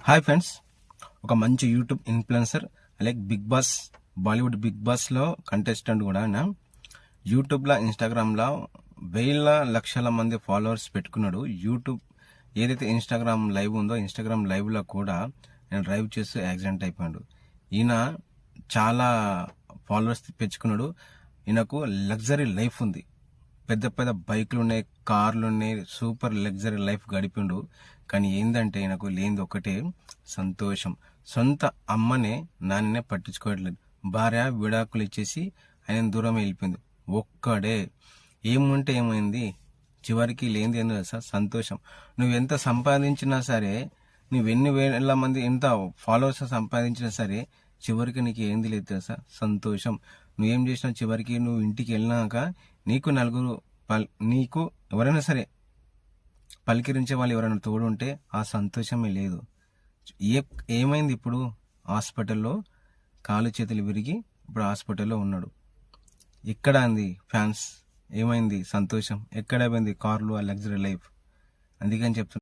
Hi friends, ఒక మంచి YouTube influencer అలాగే బాలీవుడ్ బిగ్ బాస్లో కంటెస్టెంట్ కూడా యూట్యూబ్లో ఇన్స్టాగ్రామ్లో వేల లక్షల మంది ఫాలోవర్స్ పెట్టుకున్నాడు. యూట్యూబ్ ఏదైతే ఇన్స్టాగ్రామ్ లైవ్ ఉందో ఇన్స్టాగ్రామ్ లైవ్లో కూడా నేను డ్రైవ్ చేస్తూ యాక్సిడెంట్ అయిపోయాడు. ఈయన చాలా ఫాలోవర్స్ పెంచుకున్నాడు. ఈయనకు లగ్జరీ లైఫ్ ఉంది, పెద్ద పెద్ద బైకులు ఉన్నాయి, కార్లు ఉన్నాయి, సూపర్ లగ్జరీ లైఫ్ గడిపిండు. కానీ ఏంటంటే ఈయనకు లేనిది ఒకటే సంతోషం. సొంత అమ్మనే నాన్ననే పట్టించుకోవట్లేదు. భార్య విడాకులు ఇచ్చేసి ఆయన దూరం వెళ్ళిపోయింది. ఒక్కడే ఏముంటే ఏమైంది, చివరికి లేనిది ఏందో తెలుసా? సంతోషం. నువ్వెంత సంపాదించినా సరే, నువ్వెన్ని వేల మంది ఎంత ఫాలోవర్స్ సంపాదించినా సరే, చివరికి నీకు ఏంది లేదు తెలుసా? సంతోషం. నువ్వేం చేసినా చివరికి నువ్వు ఇంటికి వెళ్ళినాక నీకు నలుగురు నీకు ఎవరైనా సరే పలికిరించే వాళ్ళు ఎవరైనా తోడు ఉంటే ఆ సంతోషమే లేదు. ఏమైంది ఇప్పుడు? హాస్పిటల్లో కాలు చేతులు విరిగి ఇప్పుడు హాస్పిటల్లో ఉన్నాడు. ఎక్కడ అంది ఫ్యాన్స్? ఏమైంది సంతోషం? ఎక్కడ పోయింది కార్లు, ఆ లగ్జరీ లైఫ్? అందుకని చెప్తున్నా.